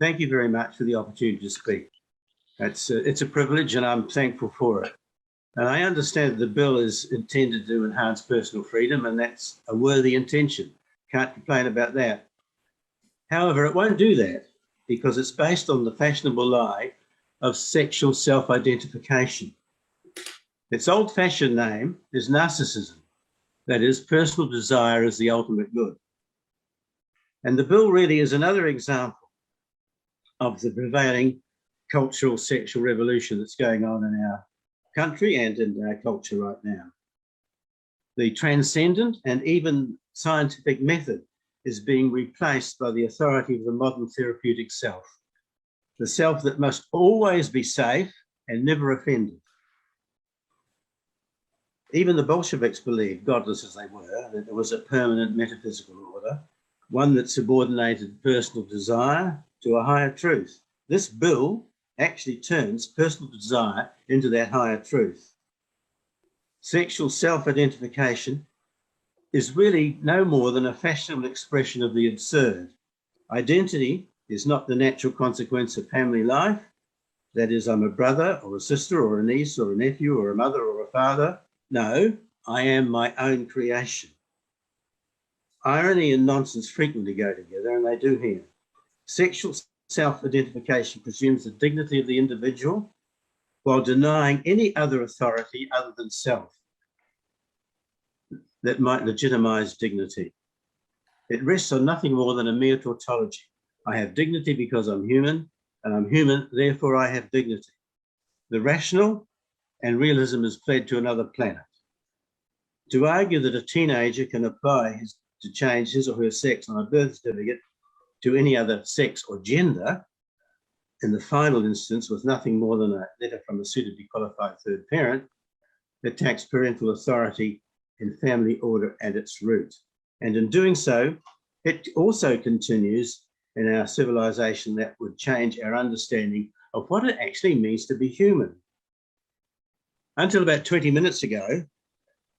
Thank you very much for the opportunity to speak. It's a privilege and I'm thankful for it. And I understand that the bill is intended to enhance personal freedom, and that's a worthy intention. Can't complain about that. However, it won't do that because it's based on the fashionable lie of sexual self-identification. Its old-fashioned name is narcissism, that is, personal desire as the ultimate good. And the bill really is another example of the prevailing cultural sexual revolution that's going on in our country and in our culture right now. The transcendent and even scientific method is being replaced by the authority of the modern therapeutic self, the self that must always be safe and never offended. Even the Bolsheviks believed, godless as they were, that there was a permanent metaphysical order, one that subordinated personal desire to a higher truth. This bill actually turns personal desire into that higher truth. Sexual self-identification is really no more than a fashionable expression of the absurd. Identity is not the natural consequence of family life. That is, I'm a brother or a sister or a niece or a nephew or a mother or a father. No, I am my own creation. Irony and nonsense frequently go together, and they do here. Sexual self-identification presumes the dignity of the individual while denying any other authority other than self that might legitimize dignity. It rests on nothing more than a mere tautology. I have dignity because I'm human, and I'm human, therefore I have dignity. The rational and realism is fled to another planet. To argue that a teenager can apply to change his or her sex on a birth certificate to any other sex or gender, in the final instance, with nothing more than a letter from a suitably qualified third parent, attacks parental authority in family order at its root. And in doing so, it also continues in our civilization that would change our understanding of what it actually means to be human. Until about 20 minutes ago,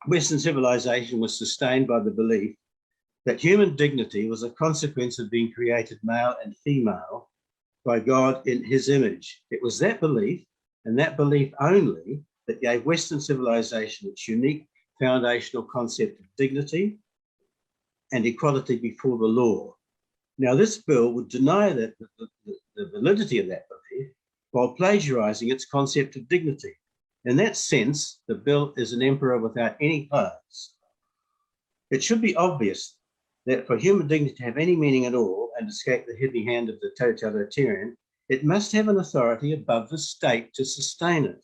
Western civilization was sustained by the belief that human dignity was a consequence of being created male and female by God in his image. It was that belief, and that belief only, that gave Western civilization its unique foundational concept of dignity and equality before the law. Now, this bill would deny that the validity of that belief while plagiarizing its concept of dignity. In that sense, the bill is an emperor without any clothes. It should be obvious that for human dignity to have any meaning at all and escape the heavy hand of the totalitarian, it must have an authority above the state to sustain it.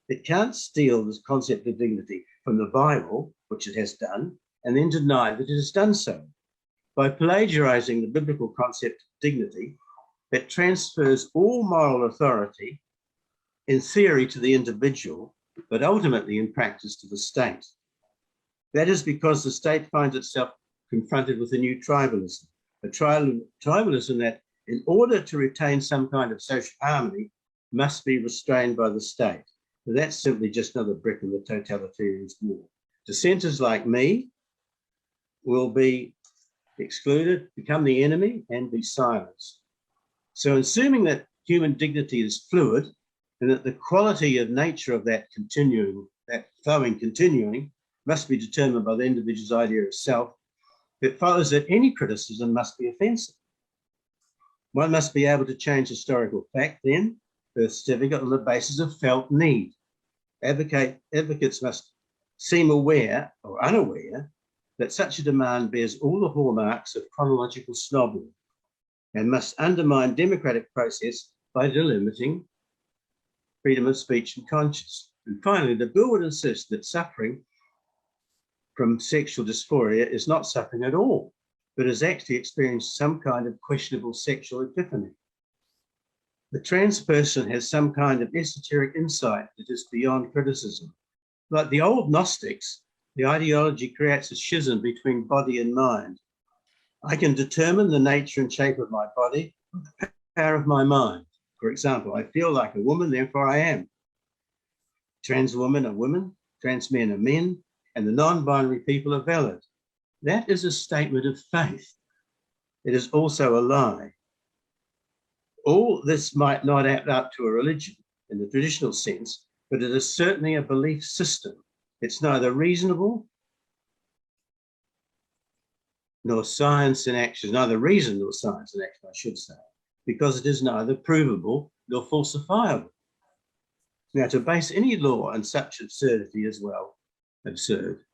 It can't steal this concept of dignity from the Bible, which it has done, and then deny that it has done so. By plagiarizing the biblical concept of dignity, it transfers all moral authority in theory to the individual, but ultimately in practice to the state. That is because the state finds itself confronted with a new tribalism, a tribalism that, in order to retain some kind of social harmony, must be restrained by the state. So that's simply just another brick in the totalitarian's wall. Dissenters like me will be excluded, become the enemy, and be silenced. So assuming that human dignity is fluid, and that the quality of nature of that continuing must be determined by the individual's idea of self, it follows that any criticism must be offensive. One must be able to change historical fact, then, birth certificate, on the basis of felt need. Advocates must seem aware or unaware that such a demand bears all the hallmarks of chronological snobbery and must undermine democratic process by delimiting freedom of speech and conscience. And finally, the bill would insist that suffering from sexual dysphoria is not suffering at all, but has actually experienced some kind of questionable sexual epiphany. The trans person has some kind of esoteric insight that is beyond criticism. Like the old Gnostics, the ideology creates a schism between body and mind. I can determine the nature and shape of my body with the power of my mind. For example, I feel like a woman, therefore I am. Trans women are women, trans men are men, and the non-binary people are valid. That is a statement of faith. It is also a lie. All this might not add up to a religion in the traditional sense, but it is certainly a belief system. It's neither reasonable nor science in action, neither reason nor science in action, I should say, because it is neither provable nor falsifiable. Now, to base any law on such absurdity is, well, absurd.